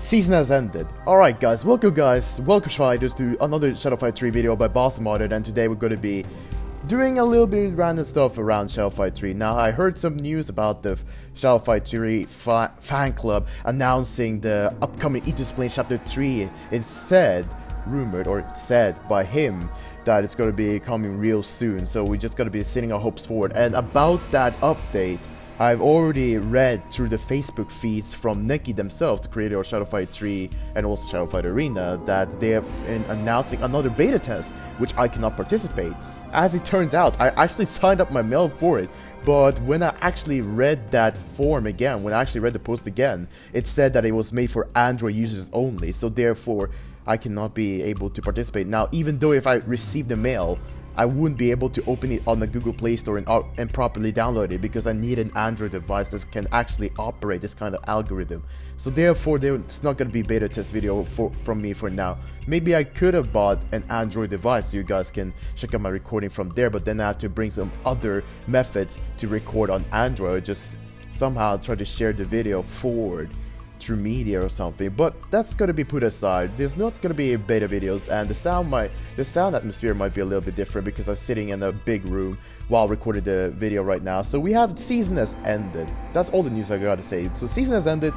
Season has ended. Alright welcome fighters to another Shadow Fight 3 video by Boss Modded, and today we're going to be doing a little bit of random stuff around Shadow Fight 3. Now, I heard some news about the Shadow Fight 3 fan club announcing the upcoming Eat to Explain Chapter 3. It's rumored by him that it's going to be coming real soon, so we're just going to be sending our hopes forward. And about that update, I've already read through the Facebook feeds from Neki themselves, the creator of Shadow Fight 3 and also Shadow Fight Arena, that they have been announcing another beta test, which I cannot participate. As it turns out, I actually signed up my mail for it, but when I actually read that form again, when I actually read the post again, it said that it was made for Android users only, so therefore I cannot be able to participate. Now, even though if I received the mail, I wouldn't be able to open it on the Google Play Store and properly download it, because I need an Android device that can actually operate this kind of algorithm. So therefore, it's not going to be beta test video from me for now. Maybe I could have bought an Android device so you guys can check out my recording from there, but then I have to bring some other methods to record on Android, just somehow try to share the video forward through media or something, but that's gonna be put aside. There's not gonna be beta videos, and the sound atmosphere might be a little bit different because I'm sitting in a big room while recording the video right now. So we have season has ended. That's all the news I gotta say. So season has ended.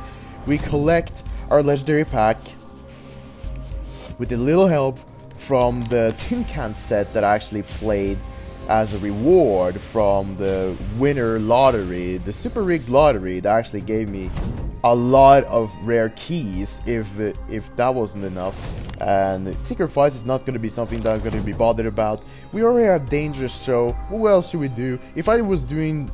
We collect our legendary pack with a little help from the tin can set that I actually played as a reward from the winner lottery, the super rigged lottery that actually gave me a lot of rare keys if that wasn't enough. And sacrifice is not going to be something that I'm going to be bothered about. We already have Dangerous Show. What else should we do? If I was doing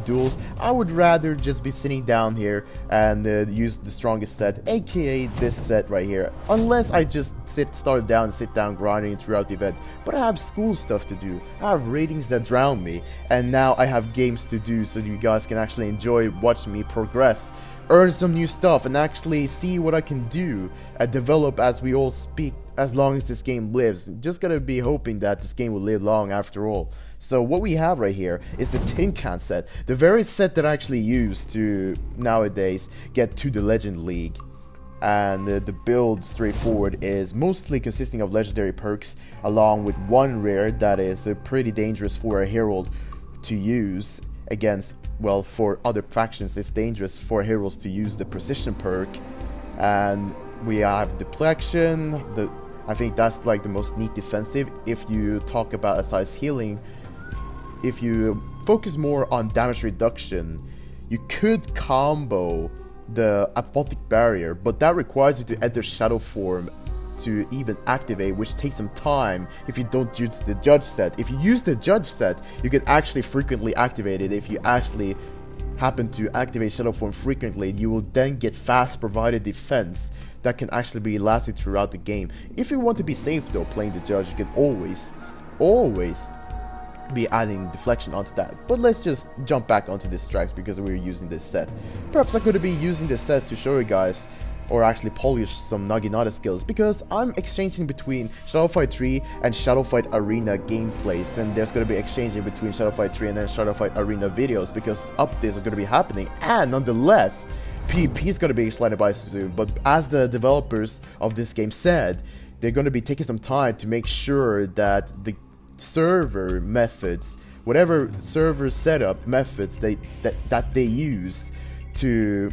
duels, I would rather just be sitting down here and use the strongest set, aka this set right here. Unless I just sit down grinding throughout the event. But I have school stuff to do. I have ratings that drown me, and now I have games to do, so you guys can actually enjoy watching me progress, earn some new stuff, and actually see what I can do and develop as we all speak, as long as this game lives. Just gotta be hoping that this game will live long after all. So what we have right here is the tin can set, the very set that I actually use to nowadays get to the Legend League. And the build straightforward is mostly consisting of legendary perks along with one rare that is pretty dangerous for a herald to use against. Well, for other factions it's dangerous for heroes to use the precision perk. And we have deflection. I think that's like the most neat defensive. If you talk about aside healing, if you focus more on damage reduction, you could combo the Apoptic Barrier, but that requires you to enter shadow form to even activate, which takes some time if you don't use the judge set. If you use the judge set, you can actually frequently activate it. If you actually happen to activate shadow form frequently, you will then get fast provided defense that can actually be lasted throughout the game. If you want to be safe though, playing the judge, you can always be adding deflection onto that. But let's just jump back onto this strikes because we're using this set. Perhaps I could be using this set to show you guys, or actually polish some Naginata skills, because I'm exchanging between Shadow Fight 3 and Shadow Fight Arena gameplays, and there's going to be exchanging between Shadow Fight 3 and then Shadow Fight Arena videos, because updates are going to be happening, and nonetheless, PvP is going to be explained by soon. But as the developers of this game said, they're going to be taking some time to make sure that the server methods, whatever server setup methods that they use to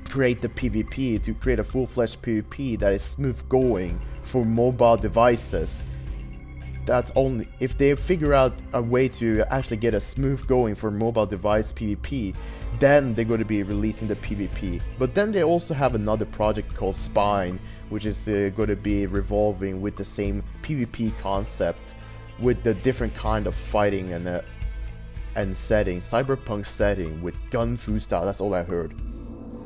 create the PvP, to create a full-fledged PvP that is smooth going for mobile devices. That's only if they figure out a way to actually get a smooth going for mobile device PvP, then they're going to be releasing the PvP. But then they also have another project called Spine, which is going to be revolving with the same PvP concept, with the different kind of fighting and setting, cyberpunk setting with gun fu style. That's all I heard.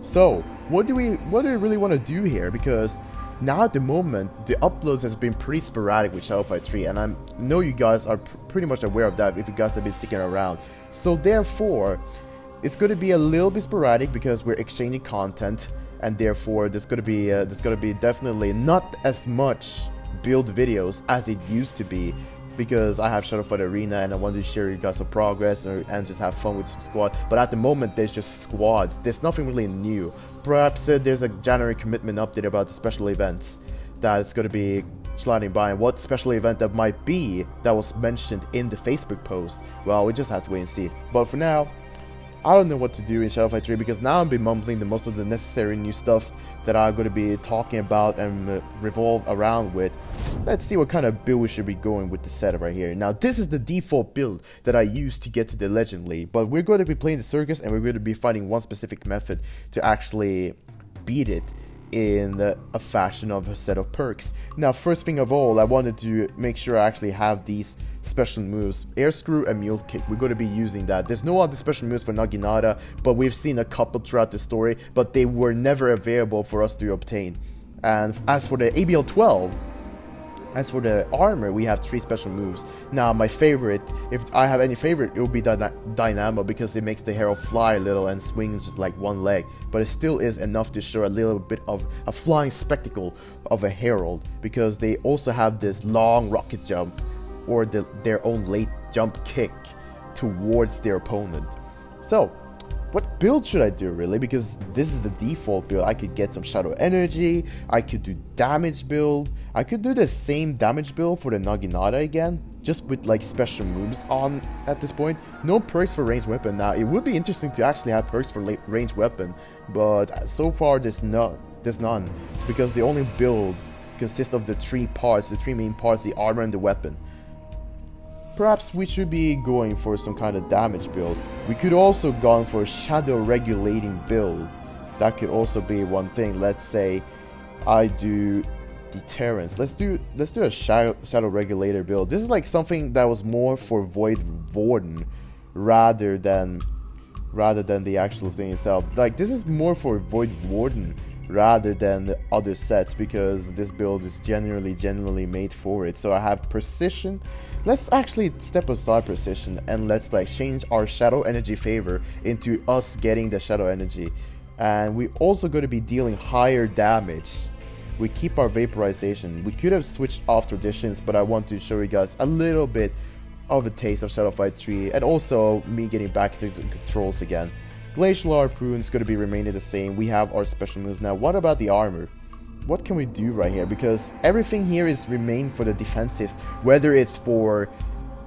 So what do we really want to do here? Because now at the moment the uploads has been pretty sporadic with Shadow Fight 3, and I know you guys are pretty much aware of that if you guys have been sticking around. So therefore it's going to be a little bit sporadic because we're exchanging content, and therefore there's going to be definitely not as much build videos as it used to be because I have Shadow Fight Arena and I want to share you guys some progress and just have fun with some squad. But at the moment, there's just squads. There's nothing really new. Perhaps there's a January commitment update about the special events that's going to be sliding by, and what special event that might be that was mentioned in the Facebook post. Well, we just have to wait and see. But for now, I don't know what to do in Shadow Fight 3 because now I've been mumbling the most of the necessary new stuff that I'm going to be talking about and revolve around with. Let's see what kind of build we should be going with the setup right here. Now, this is the default build that I use to get to the Legend League, but we're going to be playing the Circus and we're going to be fighting one specific method to actually beat it in a fashion of a set of perks. Now, first thing of all, I wanted to make sure I actually have these special moves, air screw and mule kick. We're going to be using that. There's no other special moves for Naginata, but we've seen a couple throughout the story, but they were never available for us to obtain. And as for the ABL 12, as for the armor, we have 3 special moves. Now, my favorite, if I have any favorite, it will be the Dynamo, because it makes the Herald fly a little and swings just like one leg. But it still is enough to show a little bit of a flying spectacle of a Herald, because they also have this long rocket jump, or their own late jump kick towards their opponent. So, what build should I do really? Because this is the default build. I could get some Shadow Energy, I could do damage build, I could do the same damage build for the Naginata again, just with like special moves on at this point. No perks for ranged weapon. Now, it would be interesting to actually have perks for ranged weapon, but so far there's none, because the only build consists of the 3 parts, the 3 main parts, the armor and the weapon. Perhaps we should be going for some kind of damage build. We could also gone for a shadow regulating build. That could also be one thing. Let's say I do deterrence. Let's do a shadow regulator build. This is like something that was more for Void Warden rather than the actual thing itself. Like, this is more for Void Warden rather than the other sets, because this build is genuinely made for it. So I have precision. Let's actually step aside precision and let's like change our shadow energy favor into us getting the shadow energy. And we also going to be dealing higher damage. We keep our vaporization. We could have switched off traditions, but I want to show you guys a little bit of a taste of Shadow Fight 3, and also me getting back to the controls again. Glacial Harpoon is going to be remaining the same. We have our special moves now. What about the armor? What can we do right here? Because everything here is remained for the defensive, whether it's for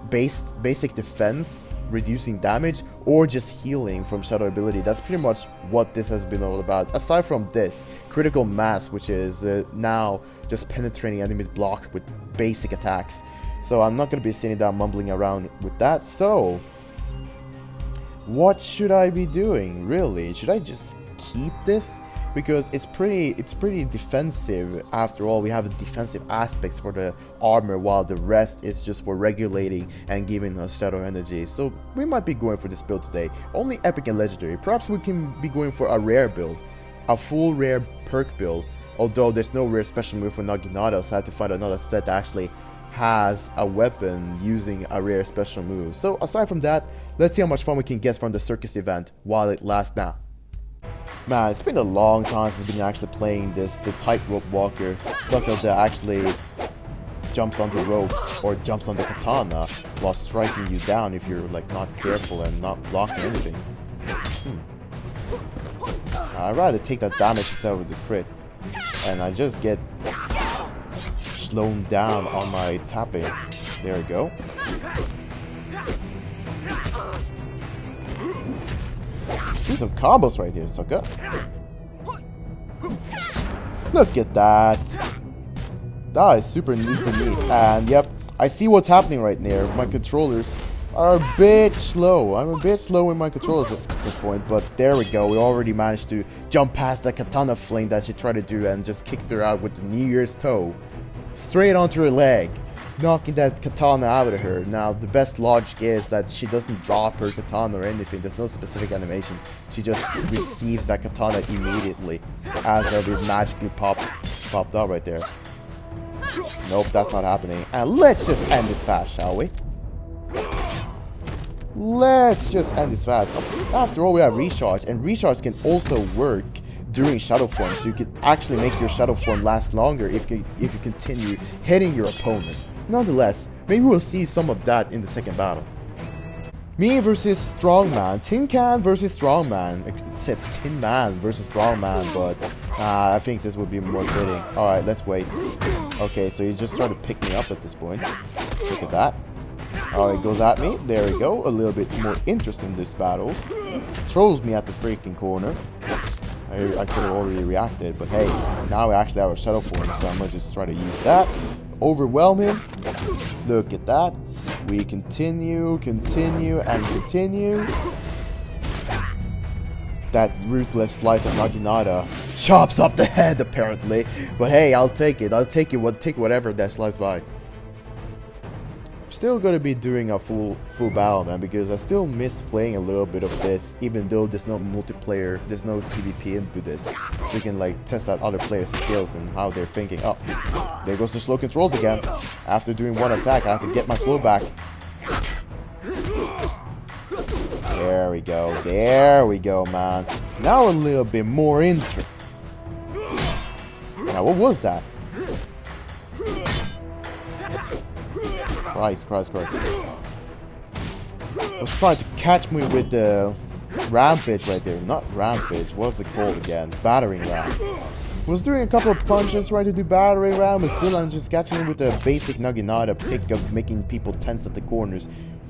basic defense, reducing damage, or just healing from shadow ability. That's pretty much what this has been all about. Aside from this, critical mass, which is now just penetrating enemy blocks with basic attacks. So I'm not going to be sitting down mumbling around with that. So what should I be doing, really? Should I just keep this? Because it's pretty defensive. After all, we have defensive aspects for the armor, while the rest is just for regulating and giving us shadow energy. So we might be going for this build today. Only epic and legendary. Perhaps we can be going for a rare build, a full rare perk build. Although there's no rare special move for Naginata, so I had to find another set that actually has a weapon using a rare special move. So aside from that, let's see how much fun we can get from the Circus event while it lasts now. Man, it's been a long time since I've been actually playing this, the tightrope walker, sucker that actually jumps on the rope or jumps on the katana while striking you down if you're like not careful and not blocking anything. I'd rather take that damage instead of the crit, and I just get slowed down on my tapping. There we go. See some combos right here, sucker. Look at that. That is super neat. And yep, I see what's happening right there. My controllers are a bit slow. I'm a bit slow with my controllers at this point, but there we go. We already managed to jump past that katana fling that she tried to do and just kicked her out with the New Year's toe. Straight onto her leg, knocking that katana out of her. Now, the best logic is that she doesn't drop her katana or anything. There's no specific animation. She just receives that katana immediately as it magically popped out right there. Nope, that's not happening. And let's just end this fast, shall we? Let's just end this fast. After all, we have recharge, and recharge can also work during shadow form, so you can actually make your shadow form last longer if you continue hitting your opponent. Nonetheless, Maybe we'll see some of that in the second battle. Me versus Strongman. Tin Can versus Strongman. Except Tin Man versus Strongman, but I think this would be more fitting. Alright, let's wait. Okay, so he's just trying to pick me up at this point. Look at that. Alright, he goes at me. There we go. A little bit more interest in this battles. Throws me at the freaking corner. I could have already reacted, but hey, now we actually have a shadow form, so I'm gonna just try to use that. Overwhelm him. Look at that. We continue, and continue. That ruthless slice of Naginata chops up the head, apparently. But hey, I'll take it. I'll take it. Take whatever that slice by. Still gonna be doing a full battle, man, because I still miss playing a little bit of this, even though there's no multiplayer, there's no PvP into this. So you can like test out other players' skills and how they're thinking. Oh, there goes the slow controls again. After doing one attack, I have to get my flow back. There we go. There we go, man. Now a little bit more interest. Now, what was that? Christ. Was trying to catch me with the rampage right there. Not rampage. What's it called again? Battering ram. Was doing a couple of punches, trying to do battering ram, but still I'm just catching him with the basic Naginata pick of making people tense at the corners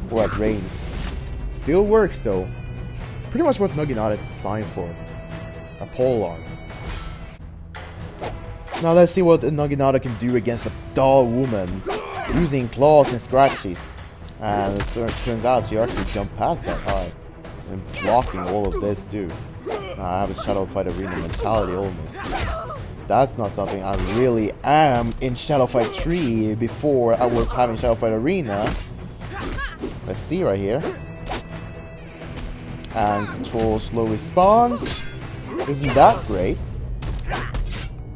or at range. Still works though. Pretty much what Naginata is designed for. A polearm. Now let's see what Naginata can do against a doll woman. Using claws and scratches. And it turns out she actually jumped past that high. And blocking all of this too. I have a Shadow Fight Arena mentality almost. That's not something I really am in Shadow Fight 3 before I was having Shadow Fight Arena. Let's see right here. And control slow response. Isn't that great?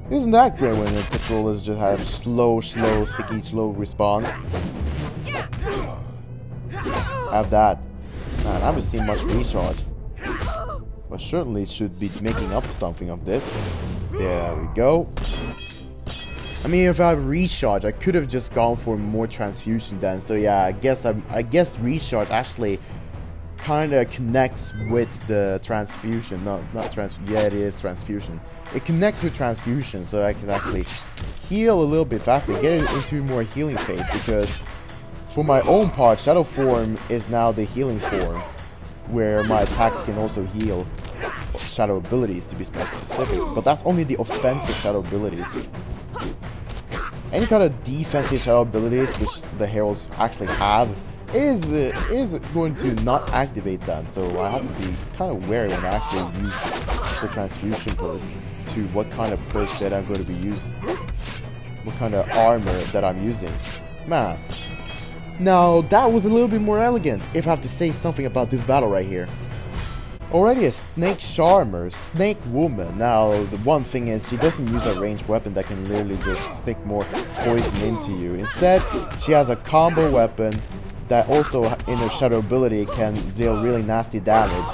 Isn't that great when the controllers just have slow, sticky, slow response? Have that. Man, I haven't seen much recharge. But certainly should be making up something of this. There we go. I mean, if I have recharge, I could have just gone for more transfusion then. So yeah, I guess recharge actually kind of connects with the transfusion. Yeah, it is transfusion. It connects with transfusion, so I can actually heal a little bit faster, get into more healing phase, because for my own part, Shadow Form is now the healing form, where my attacks can also heal Shadow abilities, to be more specific, but that's only the offensive Shadow abilities. Any kind of defensive Shadow abilities, which the Heralds actually have, is going to not activate that, so I have to be kind of wary when I actually use the transfusion perk to what kind of perk that I'm going to be using, what kind of armor that I'm using. Man, now that was a little bit more elegant, if I have to say something about this battle right here. Already a Snake Charmer, Snake Woman. Now the one thing is she doesn't use a ranged weapon that can literally just stick more poison into you. Instead, she has a combo weapon that also in her shadow ability can deal really nasty damage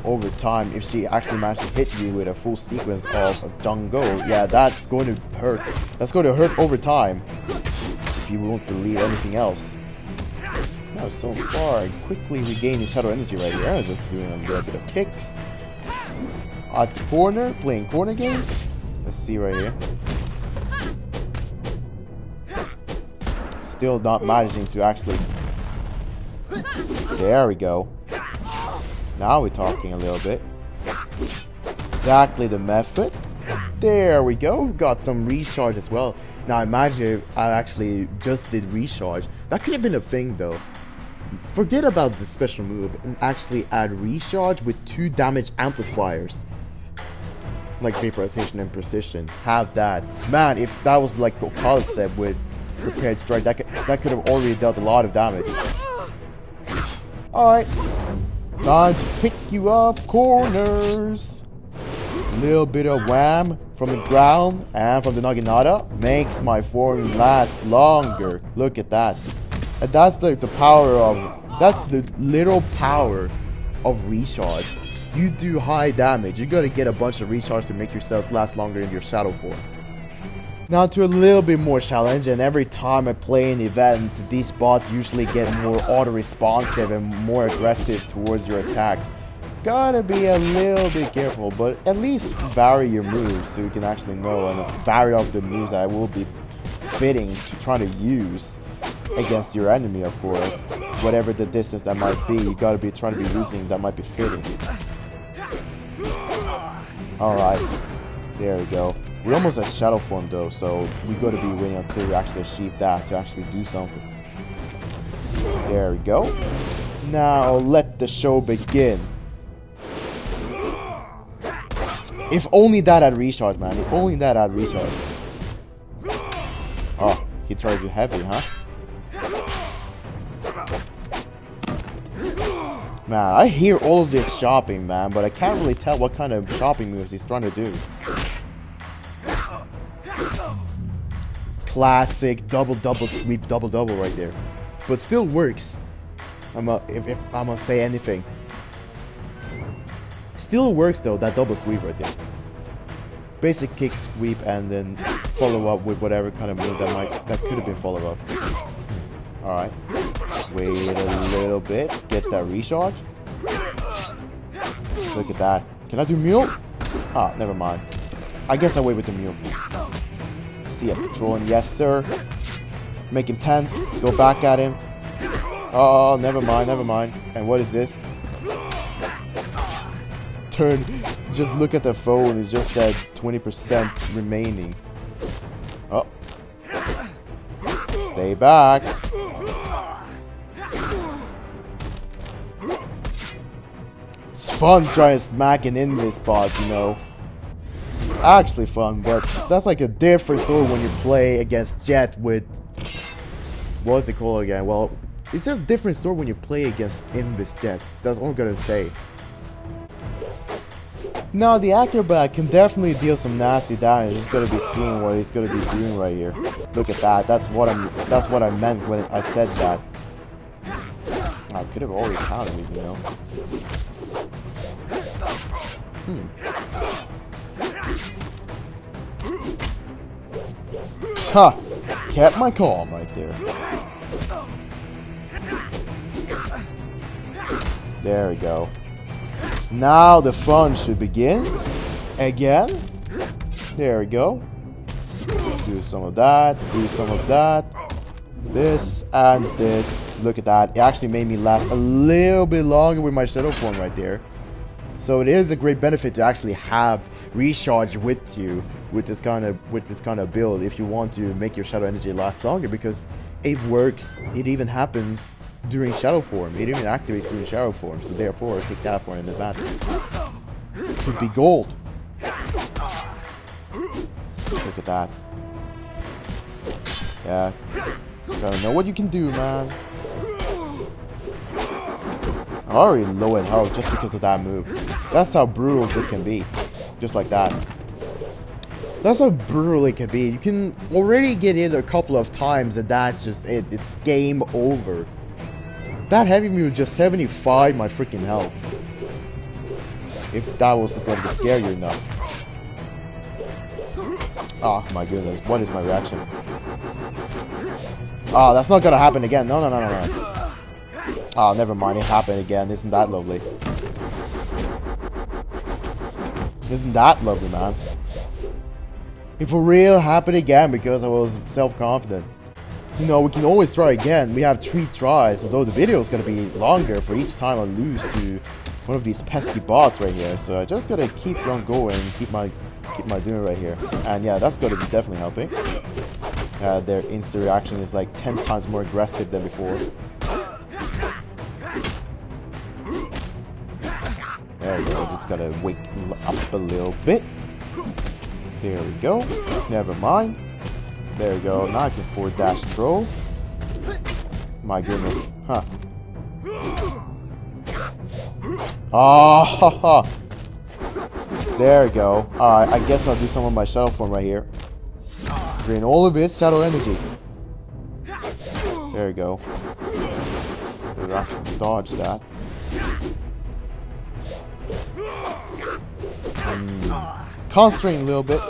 over time if she actually manages to hit you with a full sequence of a Jungle. Yeah, that's going to hurt. That's going to hurt over time if you won't believe anything else. Now so far, quickly regaining shadow energy right here. I'm just doing a little bit of kicks at the corner, playing corner games. Let's see right here. Still not managing to actually. There we go. Now we're talking a little bit. Exactly the method. There we go. Got some recharge as well. Now imagine if I actually just did recharge. That could have been a thing though. Forget about the special move and actually add recharge with 2 damage amplifiers. Like vaporization and precision. Have that. Man, if that was like the Khaled said with prepared strike, that could have already dealt a lot of damage. Alright. Time to pick you off corners. A little bit of wham from the ground and from the Naginata makes my form last longer. Look at that. And that's like the power of, that's the little power of recharge. You do high damage, you gotta get a bunch of recharge to make yourself last longer in your shadow form. Now to a little bit more challenge, and every time I play an event, these bots usually get more auto-responsive and more aggressive towards your attacks. Gotta be a little bit careful, but at least vary your moves so you can actually know, and vary of the moves that I will be fitting to try to use against your enemy, of course. Whatever the distance that might be, you gotta be trying to be using that might be fitting. Alright, there we go. We're almost at shadow form though, so we gotta be waiting until we actually achieve that to actually do something. There we go. Now let the show begin. If only that had recharge, man. If only that had recharge. Oh, he tried to heavy, huh? Man, I hear all of this shopping, man, but I can't really tell what kind of shopping moves he's trying to do. Classic double sweep double right there, but still works. If I'm gonna say anything, still works though, that double sweep right there. Basic kick sweep and then follow up with whatever kind of move that could have been follow up. All right, wait a little bit, get that recharge. Look at that. Can I do mule? Ah, never mind. I guess I'll wait with the mule. CF controlling, yes sir. Make him tense. Go back at him. Oh, never mind. And what is this? Turn. Just look at the phone. It just said 20% remaining. Oh. Stay back. It's fun trying smacking in this bot, you know. Actually fun, but that's like a different story when you play against Jet with, what's it called again? Well, it's just a different story when you play against Invis Jet. That's all I'm gonna say. Now the acrobat can definitely deal some nasty damage. Just gotta be seeing what he's gonna be doing right here. Look at that. That's what I meant when I said that. I could have already counted me, you know. Ha! Kept my calm right there. There we go. Now the fun should begin. Again. There we go. Do some of that. Do some of that. This and this. Look at that. It actually made me last a little bit longer with my shadow form right there. So it is a great benefit to actually have recharge with you with this kind of build if you want to make your shadow energy last longer, because it works. It even happens during shadow form. It even activates during shadow form. So therefore, take that for an advantage. Could be gold. Look at that. Yeah. Gotta know what you can do, man. I'm already low in health just because of that move. That's how brutal this can be. Just like that. That's how brutal it can be. You can already get in a couple of times and that's just it. It's game over. That heavy move just 75 my freaking health. If that wasn't going to scare you enough. Oh my goodness. What is my reaction? Oh, that's not gonna happen again. No. Oh, never mind. It happened again. Isn't that lovely? Isn't that lovely, man? It for real happened again because I was self-confident. You know, we can always try again. We have 3 tries, although the video is gonna be longer for each time I lose to one of these pesky bots right here. So I just gotta keep on going, keep my doing right here. And yeah, that's gonna be definitely helping. Their instant reaction is like 10 times more aggressive than before. There we go, just gotta wake up a little bit. There we go. Never mind. There we go. Now I can forward dash troll. My goodness. Huh. Ah, ha, ha. There we go. Alright, I guess I'll do some of my shadow form right here. Drain all of its shadow energy. There we go. We'll actually dodge that. Concentrating a little bit.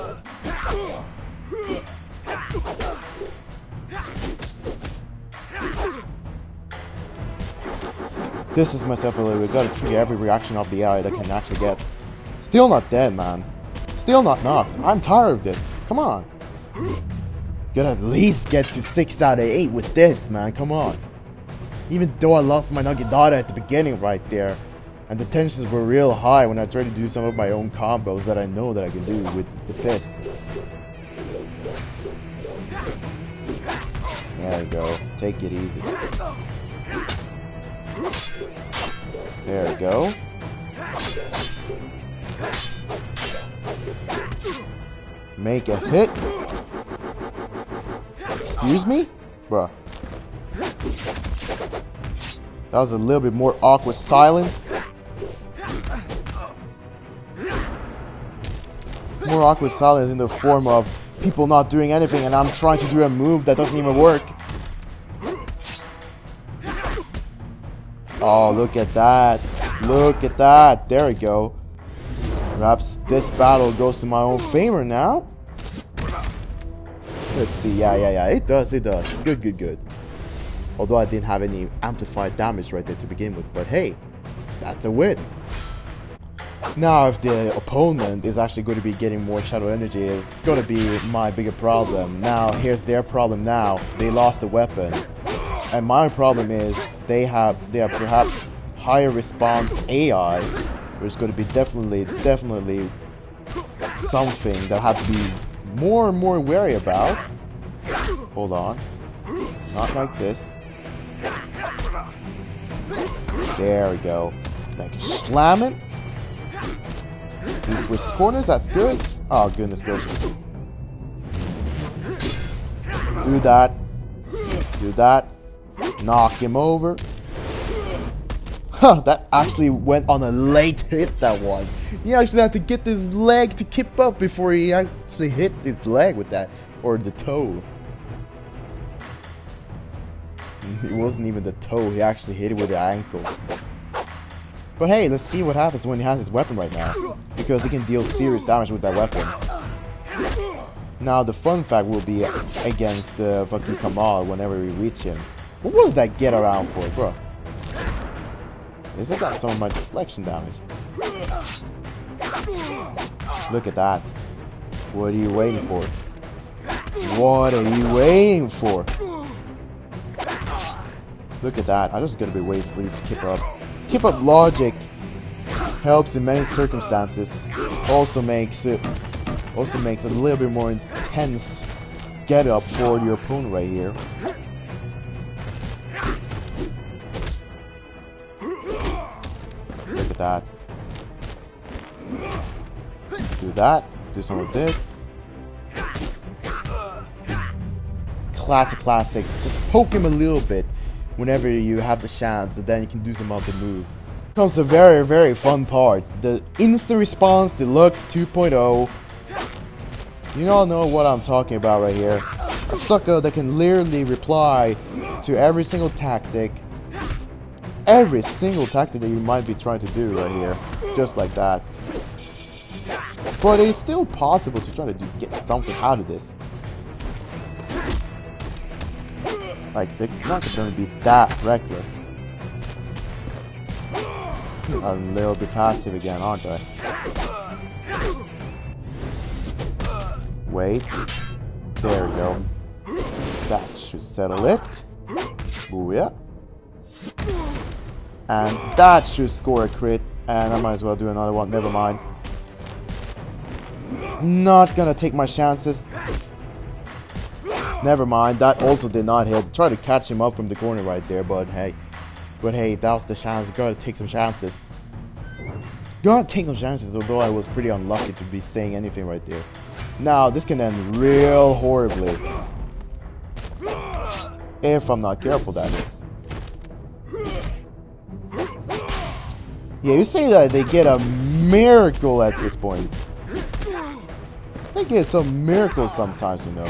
distance myself a little bit. Gotta trigger every reaction of the AI that I can actually get. Still not dead, man. Still not knocked. I'm tired of this. Come on. Gotta at least get to 6 out of 8 with this, man. Come on. Even though I lost my Naginata at the beginning right there, and the tensions were real high when I tried to do some of my own combos that I know that I can do with the fist. There we go. Take it easy. There we go. Make a hit. Excuse me? Bruh. That was a little bit more awkward silence. More awkward silence in the form of people not doing anything and I'm trying to do a move that doesn't even work. Oh, look at that. Look at that. There we go. Perhaps this battle goes to my own favor now. Let's see. Yeah. It does. Good. Although I didn't have any amplified damage right there to begin with. But hey, that's a win. Now, if the opponent is actually going to be getting more shadow energy, it's going to be my bigger problem. Now, here's their problem now. They lost the weapon. And my problem is they have perhaps higher response AI, which is going to be definitely something that I have to be more and more wary about. Hold on. Not like this. There we go. Now I can slam it. He switched corners, that's good. Oh, goodness gracious. Do that. Do that. Knock him over. Huh, that actually went on a late hit, that one. He actually had to get his leg to keep up before he actually hit his leg with that. Or the toe. It wasn't even the toe, he actually hit it with the ankle. But hey, let's see what happens when he has his weapon right now. Because he can deal serious damage with that weapon. Now the fun fact will be against fucking Kamal whenever we reach him. What was that get around for, bro? Is it got some of my deflection damage? Look at that. What are you waiting for? What are you waiting for? Look at that. I just gotta be waiting for you to keep up. Keep up logic helps in many circumstances. Also makes a little bit more intense get up for your opponent right here. Look at that. Do that. Do some of this. Classic. Just poke him a little bit whenever you have the chance, and then you can do some other move. Comes the very fun part. The instant response deluxe 2.0. You all know what I'm talking about right here. A sucker that can literally reply to every single tactic. Every single tactic that you might be trying to do right here. Just like that. But it's still possible to try to get something out of this. Like, they're not going to be that reckless. A little bit passive again, aren't I? Wait. There we go. That should settle it. Booyah. And that should score a crit. And I might as well do another one. Never mind. Not gonna take my chances. Never mind. That also did not hit. Try to catch him up from the corner right there. But hey, that was the chance. Gotta take some chances. Gotta take some chances. Although I was pretty unlucky to be saying anything right there. Now this can end real horribly. If I'm not careful, that is. Yeah, you say that they get a miracle at this point. They get some miracles sometimes, you know.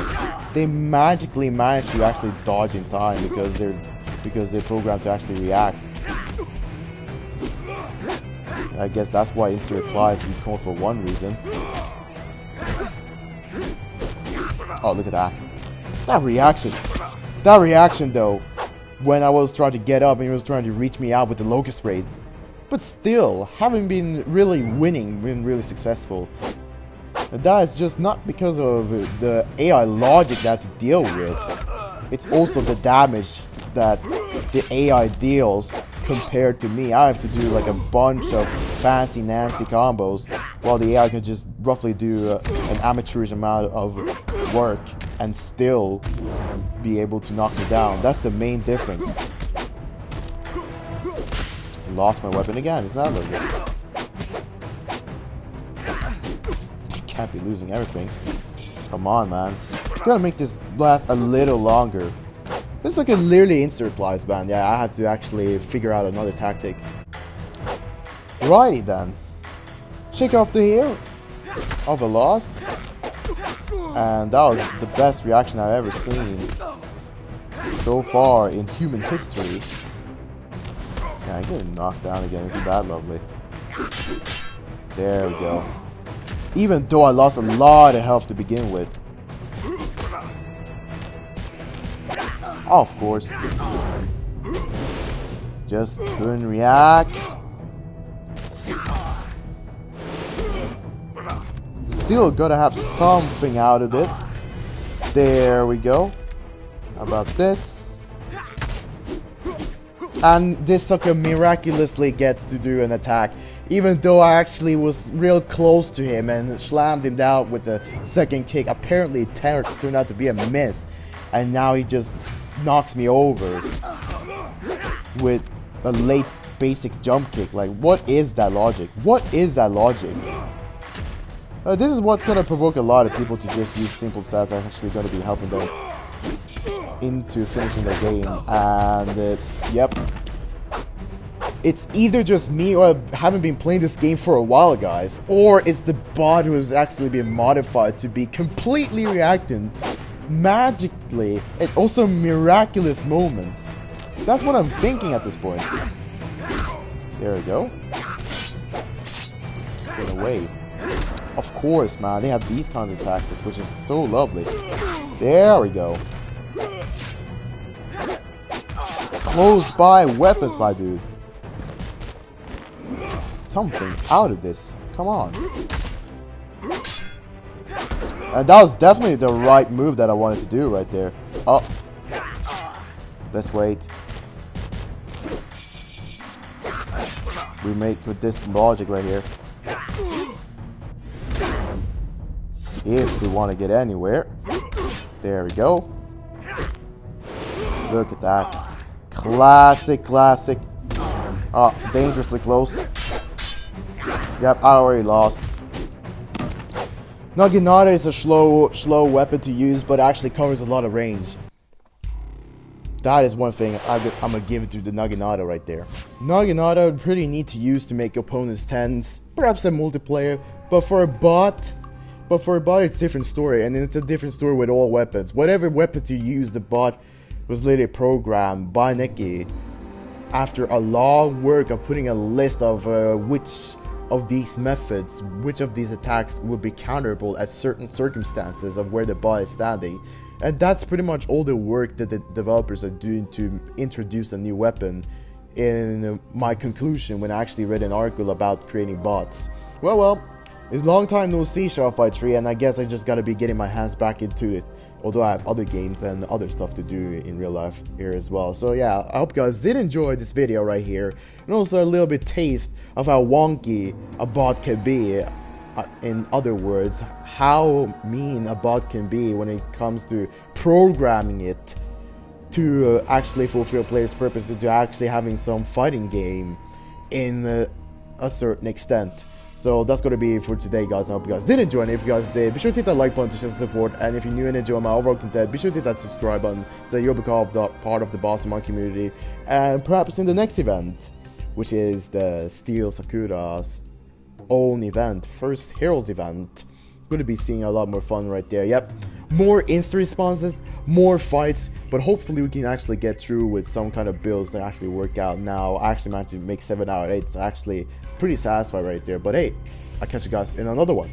They magically manage to actually dodge in time because they're programmed to actually react. I guess that's why instant replies we call for one reason. Oh, look at that. That reaction though. when I was trying to get up and he was trying to reach me out with the Locust Raid. But still, having been really winning, been really successful. And that is just not because of the AI logic that I have to deal with. It's also the damage that the AI deals compared to me. I have to do like a bunch of fancy nasty combos, while the AI can just roughly do an amateurish amount of work and still be able to knock me down. That's the main difference. Lost my weapon again, it's not looking. Can't be losing everything. Come on, man. Gotta make this last a little longer. This is like a literally instant replies band. Yeah, I have to actually figure out another tactic. Righty then. Shake off the hair of a loss. And that was the best reaction I've ever seen so far in human history. Yeah, I'm getting knocked down again. Isn't that lovely? There we go. Even though I lost a lot of health to begin with. Of course. Just couldn't react. Still gotta have something out of this. There we go. How about this? And this sucker miraculously gets to do an attack. Even though I actually was real close to him and slammed him down with the second kick. Apparently it turned out to be a miss. And now he just knocks me over with a late basic jump kick. Like, what is that logic? What is that logic? This is what's gonna provoke a lot of people to just use simple stats. I'm actually gonna be helping them into finishing their game. And yep, it's either just me or I haven't been playing this game for a while, guys, or it's the bot who has actually been modified to be completely reacting magically at also miraculous moments. That's what I'm thinking at this point. There we go. Get away. Of course, man, they have these kinds of tactics, which is so lovely. There we go. Close by weapons, my dude. Something out of this. Come on. And that was definitely the right move that I wanted to do right there. Oh. Let's wait. We mate with this logic right here. If we want to get anywhere. There we go. Look at that. Classic, classic. Oh, dangerously close. Yep, I already lost. Naginata is a slow weapon to use, but actually covers a lot of range. That is one thing I'm gonna give it to the Naginata right there. Naginata pretty neat to use to make opponents tense, perhaps a multiplayer, but for a bot it's a different story, and it's a different story with all weapons. Whatever weapons you use, the bot was literally programmed by Neki after a long work of putting a list of which of these methods, which of these attacks would be counterable at certain circumstances of where the bot is standing. And that's pretty much all the work that the developers are doing to introduce a new weapon in my conclusion when I actually read an article about creating bots. Well, it's a long time no see Shadow Fight 3, and I guess I just gotta be getting my hands back into it. Although I have other games and other stuff to do in real life here as well. So yeah, I hope you guys did enjoy this video right here. And also a little bit taste of how wonky a bot can be. In other words, how mean a bot can be when it comes to programming it to actually fulfill players' purpose, to actually having some fighting game in a certain extent. So that's going to be it for today, guys. I hope you guys did enjoy, and if you guys did, be sure to hit that like button to show support. And if you're new and enjoy my overall content, be sure to hit that subscribe button so you'll become part of the Boston community. And perhaps in the next event, which is the Steel Sakura's own event, first Heroes event, going to be seeing a lot more fun right there. Yep, more instant responses, more fights, but hopefully we can actually get through with some kind of builds that actually work out. Now I actually managed to make 7 out of 8, so actually pretty satisfied right there. But hey, I'll catch you guys in another one.